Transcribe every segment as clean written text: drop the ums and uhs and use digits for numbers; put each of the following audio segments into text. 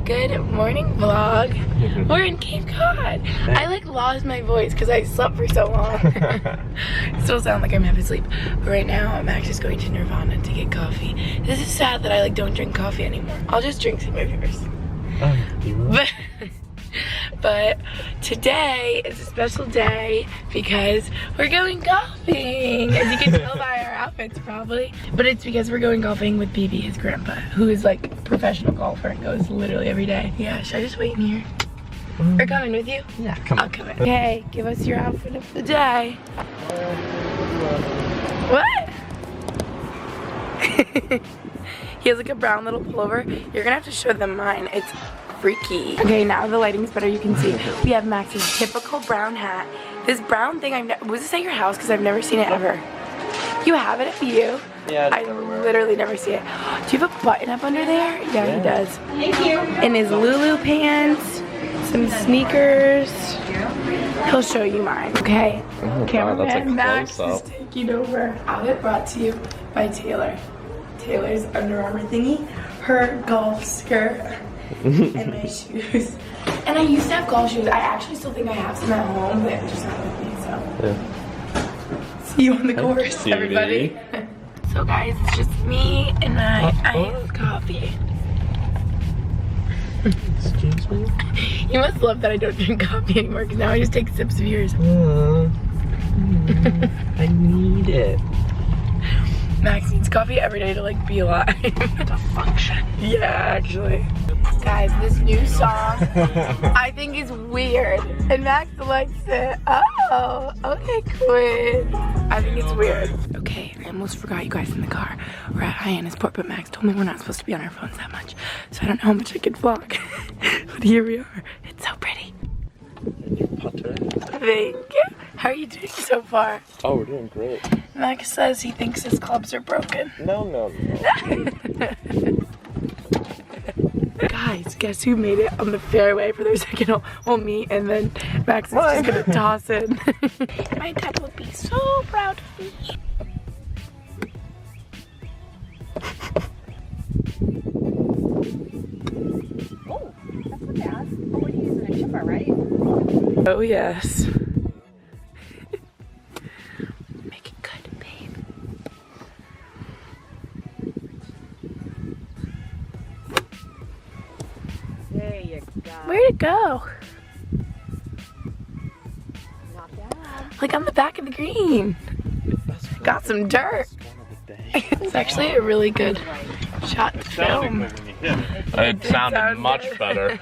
Good morning vlog. We're in Cape Cod. I like lost my voice because I slept for so long. Still sound like I'm half asleep. But right now, Max is going to Nirvana to get coffee. This is sad that I like don't drink coffee anymore. I'll just drink some of yours. But today is a special day because we're going golfing, as you can tell by our outfits probably. But it's because we're going golfing with BB, his grandpa, who is like a professional golfer and goes literally every day. Yeah, should I just wait in here? Or come in with you? Yeah, come on. I'll come in. Okay, give us your outfit of the day. What? He has like a brown little pullover. You're gonna have to show them mine. It's freaky. Okay, now the lighting's better, you can see. We have Max's typical brown hat. This brown thing, was this at your house? Because I've never seen it ever. You have it at you? Yeah. I literally never see it. Do you have a button up under there? Yeah, he does. Thank you. In his Lulu pants, some sneakers. He'll show you mine, okay? Oh, Cameraman Max is taking over. Outfit brought to you by Taylor. Taylor's Under Armour thingy, her golf skirt, and my shoes. And I used to have golf shoes. I actually still think I have some at home, but just not with me, so. Yeah. See you on the course, everybody. So guys, it's just me and my iced coffee. Excuse me? You must love that I don't drink coffee anymore, because now I just take sips of yours. I need it. Max needs coffee every day to like be alive. To function. Yeah, actually. Guys, this new song I think is weird. And Max likes it. Oh, okay, Quinn. I think it's weird. Okay, I almost forgot you guys in the car. We're at Hyannisport, but Max told me we're not supposed to be on our phones that much. So I don't know how much I could vlog. But here we are. It's so pretty. Putter. Thank you. How are you doing so far? Oh, we're doing great. Max says he thinks his clubs are broken. No. Guys, guess who made it on the fairway for their second hole? Well, me, and then Max is just gonna toss in. My dad would be so proud of me. Oh, that's not bad. Oh, we're using a chipper, right? Oh, yes. Make it good, babe. There you go. Where'd it go? Not bad. Like on the back of the green. Got some dirt. It's actually a really good shot to film. It sounded much better.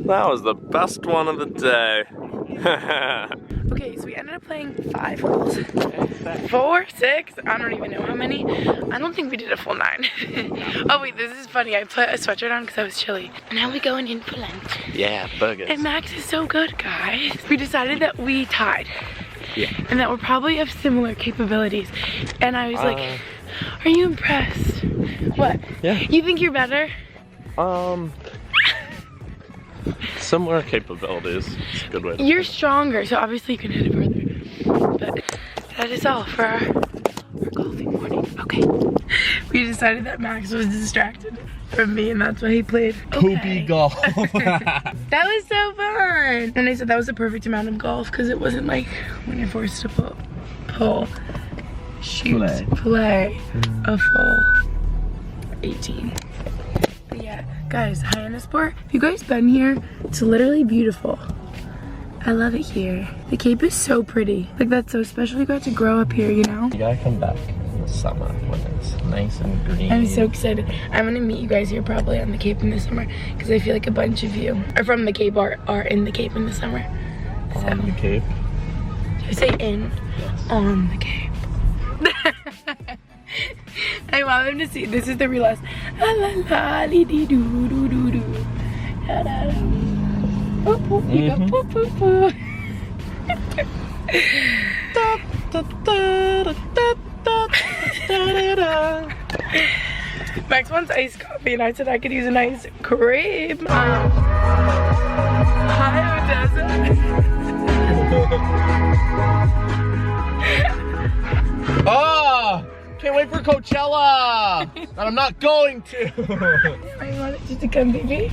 That was the best one of the day. Okay, so we ended up playing 5 holes. 4, 6, I don't even know how many. I don't think we did a full 9. Oh wait, this is funny. I put a sweatshirt on because I was chilly. Now we're going in for lunch. Yeah, burgers. And Max is so good, guys. We decided that we tied. Yeah. And that we're probably have similar capabilities. And I was like, are you impressed? What? Yeah. You think you're better? Similar capabilities. It's a good way to You're stronger, so obviously you can hit it further. But that is all for our golfing morning. Okay. We decided that Max was distracted from me, and that's why he played poopy golf. That was so fun. And I said that was the perfect amount of golf because it wasn't like when you're forced to pull, shoot, play a full 18. But yeah, guys, Hyannisport, have you guys been here? It's literally beautiful. I love it here. The Cape is so pretty. Like, that's so special. You got to grow up here, you know? You gotta come back in the summer when it's nice and green. I'm so excited. I'm gonna meet you guys here probably on the Cape in the summer because I feel like a bunch of you are from the Cape are in the Cape in the summer. So. On the Cape? Did I say in? Yes. On the Cape. I want them to see. This is the real us. La la la dee dee doo doo doo doo. Da da da. Boop boop boop boop boop boop. Max wants iced coffee and I said I could use an ice cream. Hi, Odessa. Oh, can't wait for Coachella. And I'm not going to. I wanted you to come, baby.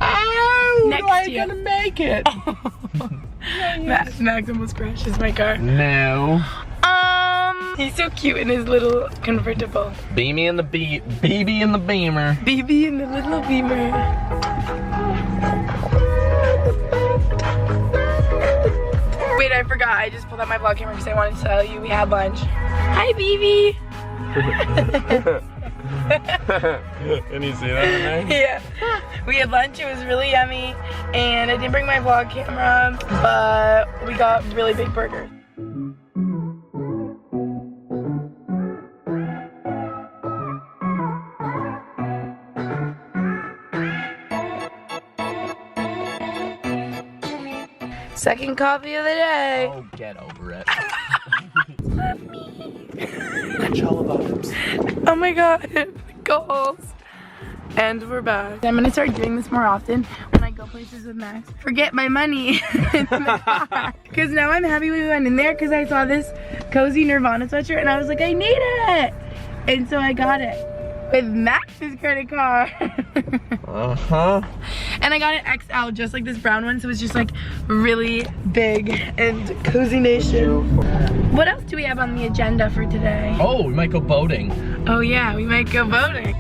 Oh, Next I year. gonna make it. Max almost crashes my car. No. He's so cute in his little convertible. BB in the BB in the Beamer. BB in the little Beamer. Wait, I forgot. I just pulled out my vlog camera because I wanted to tell you we had lunch. Hi, BB. Can you see that in there? Yeah. We had lunch. It was really yummy. And I didn't bring my vlog camera, but we got really big burgers. Second coffee of the day. Oh, get over it. Love me. Coachella vibes. Oh my god, goals. And we're back. I'm gonna start doing this more often when I go places with Max. Forget my money in the car. Cause now I'm happy we went in there because I saw this cozy Nirvana sweatshirt and I was like, I need it. And so I got it with Max's credit card. Uh-huh. And I got it XL, just like this brown one, so it's just like really big and cozy nation. What else do we have on the agenda for today? Oh, we might go boating. Oh yeah, we might go boating.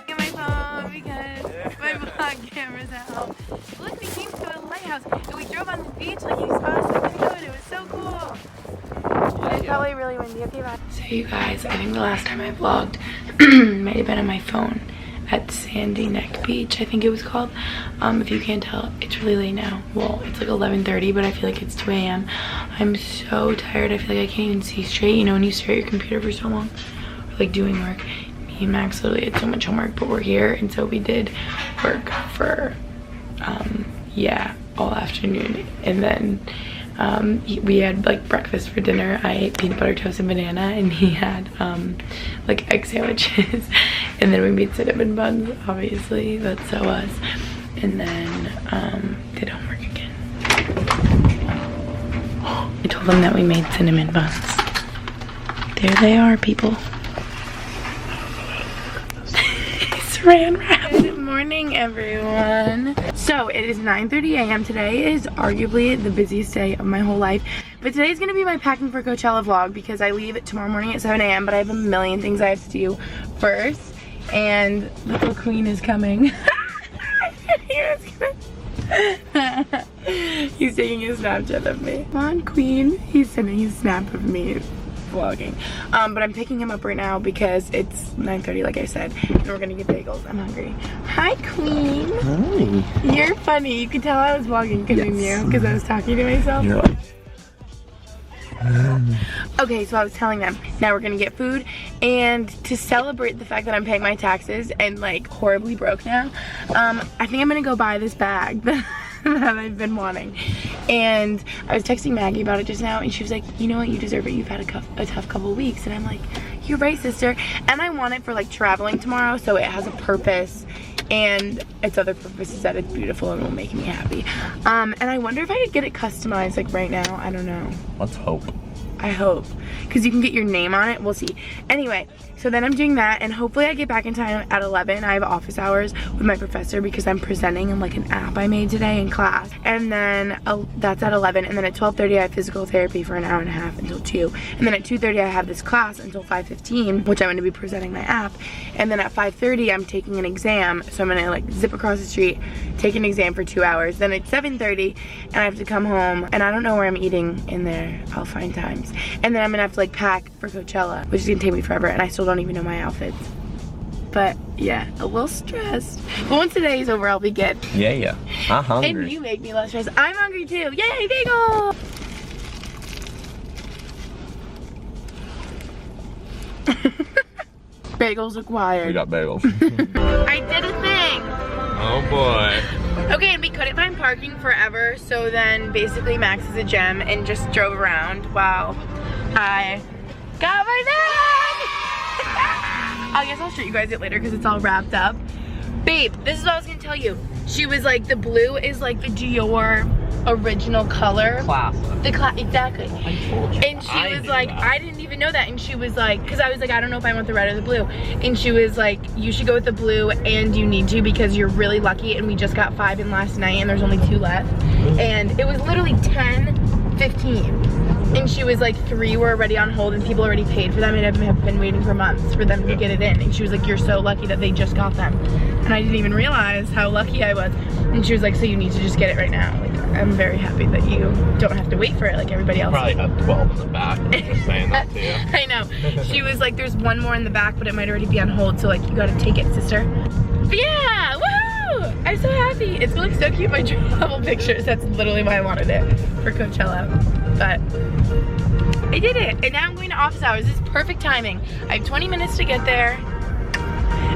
Get my phone because my vlog camera's at home. Look, we came to a lighthouse and we drove on the beach like you saw us a minute ago and it was so cool. It's probably really windy. Okay, bye. So you guys, I think the last time I vlogged might have been on my phone at Sandy Neck Beach, I think it was called. If you can't tell, it's really late now. Well, it's like 11:30, but I feel like it's 2 a.m. I'm so tired. I feel like I can't even see straight. You know, when you stare at your computer for so long, or like doing work. Me and Max literally had so much homework, but we're here, and so we did work for, yeah, all afternoon. And then we had like breakfast for dinner. I ate peanut butter toast and banana, and he had like egg sandwiches. And then we made cinnamon buns, obviously, that's so us. And then did homework again. I told them that we made cinnamon buns. There they are, people. Saran wrap. Good morning, everyone. So it is 9:30 a.m. Today is arguably the busiest day of my whole life. But today is gonna be my packing for Coachella vlog because I leave tomorrow morning at 7 a.m. but I have a million things I have to do first. And little queen is coming. He's taking a Snapchat of me. Come on, queen. He's sending a snap of me vlogging. But I'm picking him up right now because it's 9:30, like I said, and we're gonna get bagels. I'm hungry. Hi, queen. Hi. You're funny. You can tell I was vlogging, couldn't you? Because I was talking to myself. You're Okay, so I was telling them, now we're gonna get food, and to celebrate the fact that I'm paying my taxes and like horribly broke now, I think I'm gonna go buy this bag that I've been wanting. And I was texting Maggie about it just now, and she was like, you know what, you deserve it, you've had a tough couple of weeks. And I'm like, you're right, sister. And I want it for like traveling tomorrow, so it has a purpose, and its other purpose is that it's beautiful and will make me happy. And I wonder if I could get it customized like right now. I don't know. Let's hope. I hope, because you can get your name on it. We'll see. Anyway, so then I'm doing that, and hopefully I get back in time at 11. I have office hours with my professor because I'm presenting in like an app I made today in class. And then that's at 11, and then at 12:30 I have physical therapy for an hour and a half until 2. And then at 2:30 I have this class until 5:15, which I'm going to be presenting my app. And then at 5:30 I'm taking an exam, so I'm going to like zip across the street, take an exam for 2 hours. Then it's 7:30 and I have to come home, and I don't know where I'm eating in there. I'll find times. And then I'm gonna have to like pack for Coachella, which is gonna take me forever, and I still don't even know my outfits. But yeah, a little stressed. But once today is over, I'll be good. Yeah. I'm hungry. And you make me less stressed. I'm hungry too. Yay, bagel! Bagels acquired. We got bagels. I did a thing. Oh boy. Okay, and we couldn't find parking forever, so then basically Max is a gem and just drove around while I got my bag. I guess I'll show you guys it later because it's all wrapped up. Babe, this is what I was gonna tell you. She was like, the blue is like the Dior original color. Classic. Exactly. I told you. And she was like, I didn't even know that. And she was like, because I was like, I don't know if I want the red or the blue. And she was like, you should go with the blue, and you need to because you're really lucky. And we just got 5 in last night, and there's only 2 left. And it was literally 10:15. And she was like, 3 were already on hold, and people already paid for them and have been waiting for months for them to get it in. And she was like, you're so lucky that they just got them. And I didn't even realize how lucky I was. And she was like, so you need to just get it right now. Like, I'm very happy that you don't have to wait for it like everybody else. Probably have 12 in the back. I'm just saying that to you. I know. She was like, there's 1 more in the back, but it might already be on hold, so like, you gotta take it, sister. But yeah, woohoo! I'm so happy. It's gonna look so cute, my travel pictures. That's literally why I wanted it for Coachella. But I did it, and now I'm going to office hours. This is perfect timing. I have 20 minutes to get there.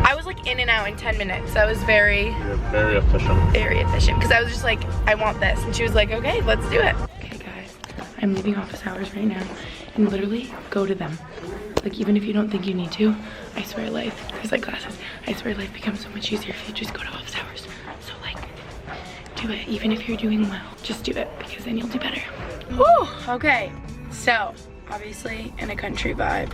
I was like in and out in 10 minutes. That was very efficient. Very efficient, because I was just like, I want this. And she was like, okay, let's do it. Okay guys, I'm leaving office hours right now, and literally go to them. Like, even if you don't think you need to, I swear life, there's like glasses, I swear life becomes so much easier if you just go to office hours. So like, do it. Even if you're doing well, just do it, because then you'll do better. Whew, okay, so obviously in a country vibe.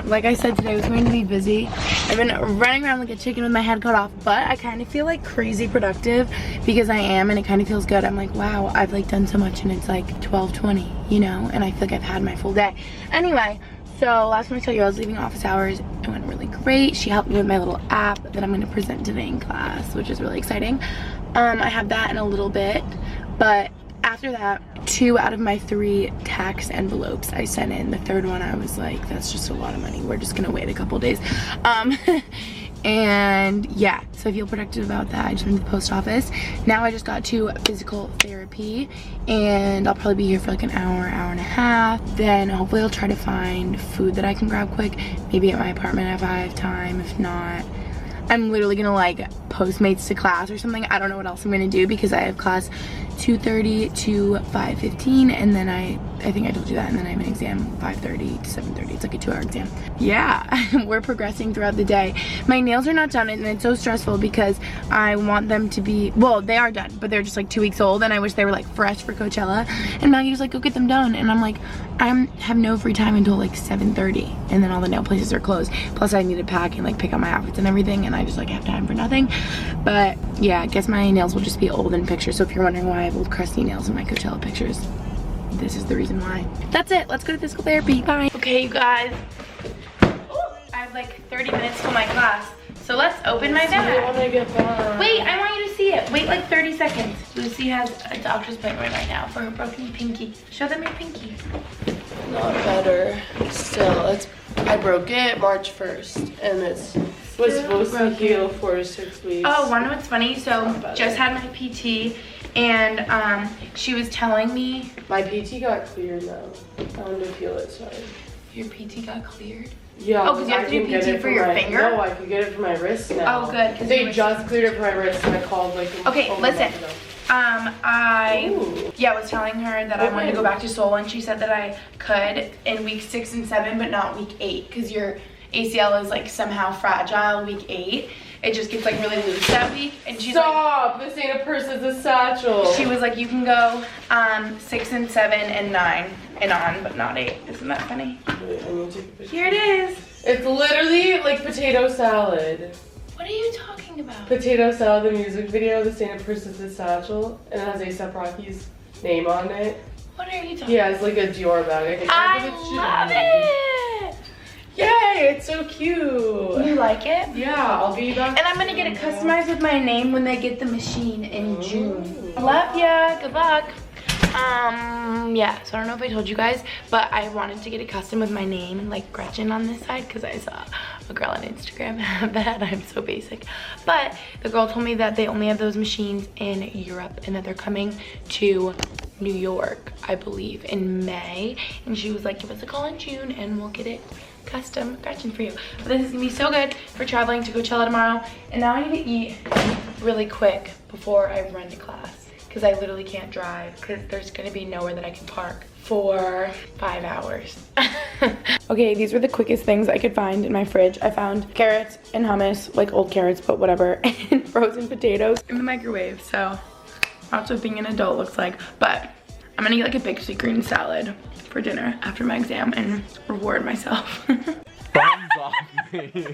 Like I said, today was going to be busy. I've been running around like a chicken with my head cut off, but I kind of feel like crazy productive because I am, and it kind of feels good. I'm like, wow, I've like done so much, and it's like 12:20, you know, and I feel like I've had my full day. Anyway, so last time I told you I was leaving office hours. It went really great. She helped me with my little app that I'm going to present today in class, which is really exciting. I have that in a little bit, but after that, 2 out of my 3 tax envelopes I sent in. The 3rd one I was like, that's just a lot of money. We're just gonna wait a couple days. And yeah, so I feel productive about that. I just went to the post office. Now I just got to physical therapy, and I'll probably be here for like an hour, hour and a half. Then hopefully I'll try to find food that I can grab quick. Maybe at my apartment if I have time. If not, I'm literally gonna like Postmates to class or something. I don't know what else I'm gonna do because I have class 2:30 to 5:15, and then I think I told you that, and then I have an exam 5:30 to 7:30. It's like a 2-hour exam. Yeah, we're progressing throughout the day. My nails are not done, and it's so stressful because I want them to be, well, they are done, but they're just like 2 weeks old, and I wish they were like fresh for Coachella. And Maggie was like, go get them done, and I'm like, I have no free time until like 7:30, and then all the nail places are closed. Plus I need to pack and like pick up my outfits and everything, and I just like have time for nothing. But yeah, I guess my nails will just be old in pictures. So if you're wondering why I have old crusty nails in my Coachella pictures, this is the reason why. That's it. Let's go to physical therapy. Bye. Okay, you guys. I have like 30 minutes till my class. So let's open my bag. When I get back. Wait, I want you to see it. Wait like 30 seconds. Lucy has a doctor's appointment right now for her broken pinky. Show them your pinky. Not better. Still, I broke it March 1st, and it was supposed to heal 4 to 6 weeks. Oh, wanna know what's funny? So just had my PT, and she was telling me My PT got cleared now. I wanted to feel it, sorry. your PT got cleared. Yeah. Oh, because you have to do PT for your finger? No, I could get it for my wrist now. Oh, good. 'Cause They just cleared it for my wrist, and I called like Okay, over a listen. month ago. I Ooh. was telling her that I wanted to go back to Seoul, and she said that I could in week 6 and 7, but not week 8, because your ACL is like somehow fragile week 8. It just gets like really loose that week, and she's Stop! This ain't a purse, it's a satchel. She was like, you can go 6 and 7 and 9 and on, but not 8. Isn't that funny? Wait, I need to take a picture. Here it is. It's literally like potato salad. What are you talking about? Potato Salad, the music video, the Santa Princess's satchel, and it has A$AP Rocky's name on it. What are you talking about? Yeah, it's like a Dior bag. I love it. Yay, it's so cute. You like it? Yeah, I'll be back. And I'm gonna get it customized with my name when they get the machine in June. Love ya, good luck. Yeah, so I don't know if I told you guys, but I wanted to get it custom with my name, like Gretchen on this side, because I saw a girl on Instagram have that. I'm so basic. But the girl told me that they only have those machines in Europe, and that they're coming to New York, I believe, in May. And she was like, give us a call in June and we'll get it custom Gretchen for you. But this is gonna be so good for traveling to Coachella tomorrow. And now I need to eat really quick before I run to class, because I literally can't drive because there's gonna be nowhere that I can park for 5 hours. Okay, these were the quickest things I could find in my fridge. I found carrots and hummus, like old carrots, but whatever, and frozen potatoes in the microwave. So that's what being an adult looks like. But I'm gonna get like a big sweet green salad for dinner after my exam and reward myself. Buns off me.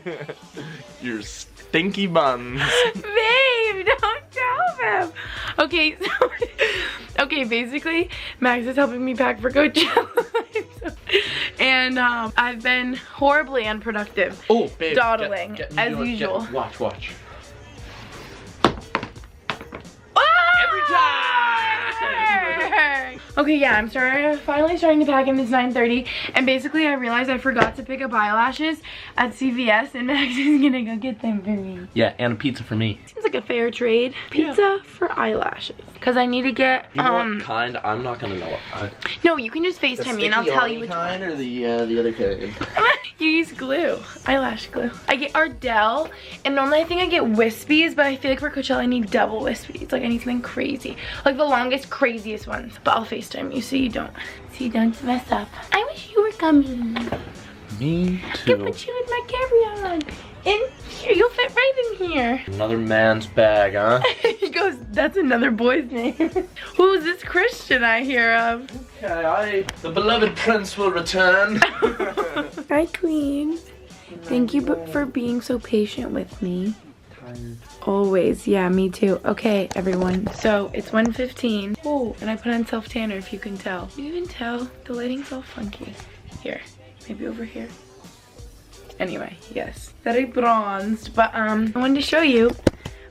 Your stinky buns. Babe, don't tell them. Okay, so okay, basically Max is helping me pack for Coachella. And I've been horribly unproductive. Oh, babe, dawdling as usual. Watch. Every time. Okay, yeah, I'm finally starting to pack, and it's 9:30, and basically I realized I forgot to pick up eyelashes at CVS, and Max is gonna go get them for me. Yeah, and a pizza for me. Seems like a fair trade. Pizza for eyelashes. Because I need to get, You know what kind? I'm not gonna know. No, you can just FaceTime me and I'll tell you which kind one. or the other kind? You use glue, eyelash glue. I get Ardell, and normally I think I get wispies, but I feel like for Coachella I need double wispies. Like I need something crazy. Like the longest, craziest ones. But I'll FaceTime you so you don't mess up. I wish you were coming. Me I too. can put you in my carry-on. In here, you'll fit right in here. Another man's bag, huh? He goes, that's another boy's name. Who's this Christian I hear of? Okay, the beloved prince will return. Hi, Queen. Thank you for being so patient with me. Always. Yeah, me too. Okay, everyone. So it's 1:15. Oh, and I put on self-tanner if you can tell. You can tell the lighting's all funky. Here, maybe over here. Anyway, yes. Very bronzed, but I wanted to show you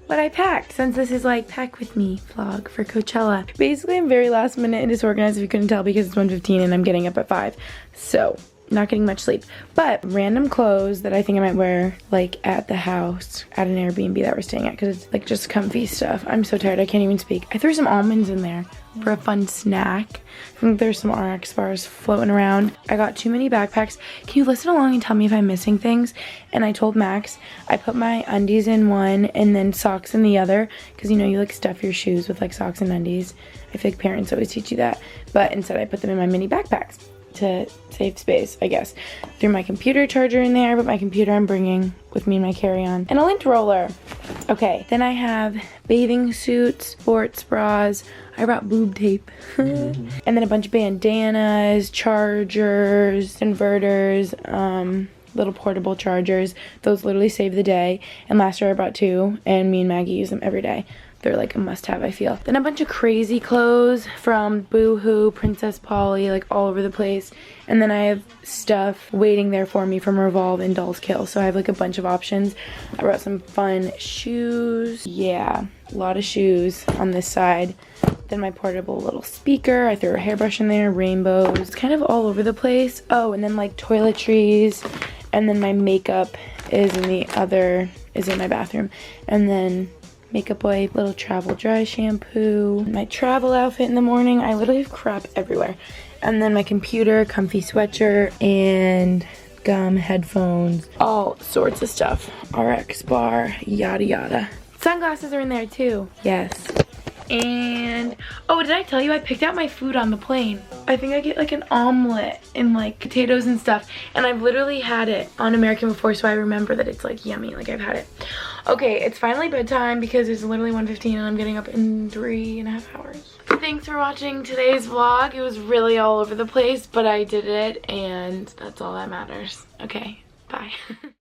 what I packed, since this is like pack with me vlog for Coachella. Basically, I'm very last minute and disorganized if you couldn't tell, because it's 1:15 and I'm getting up at 5. So not getting much sleep, but random clothes that I think I might wear like at the house at an Airbnb that we're staying at, because it's like just comfy stuff. I'm so tired, I can't even speak. I threw some almonds in there for a fun snack. I think there's some RX bars floating around. I got too many backpacks. Can you listen along and tell me if I'm missing things? And I told Max I put my undies in one and then socks in the other, because you know you like stuff your shoes with like socks and undies. I feel like parents always teach you that, but instead I put them in my mini backpacks to save space, I guess. Threw my computer charger in there, but my computer I'm bringing with me in my carry-on, and a lint roller. Okay, then I have bathing suits, sports bras. I brought boob tape. And then a bunch of bandanas, chargers, inverters, little portable chargers. Those literally save the day. And last year I brought 2, and me and Maggie use them every day. They're like a must-have, I feel. Then a bunch of crazy clothes from Boohoo, Princess Polly, like all over the place. And then I have stuff waiting there for me from Revolve and Dolls Kill. So I have like a bunch of options. I brought some fun shoes. Yeah, a lot of shoes on this side. Then my portable little speaker. I threw a hairbrush in there, rainbows. It's kind of all over the place. Oh, and then like toiletries. And then my makeup is in my bathroom. And then makeup wipe, little travel dry shampoo, my travel outfit in the morning. I literally have crap everywhere. And then my computer, comfy sweatshirt, and gum, headphones, all sorts of stuff. RX bar, yada yada. Sunglasses are in there too. Yes. And oh, did I tell you I picked out my food on the plane? I think I get like an omelet and like potatoes and stuff, and I've literally had it on American before, so I remember that it's like yummy, like I've had it. Okay, it's finally bedtime because it's literally 1:15 and I'm getting up in 3.5 hours. Thanks for watching today's vlog. It was really all over the place, but I did it, and that's all that matters. Okay, bye.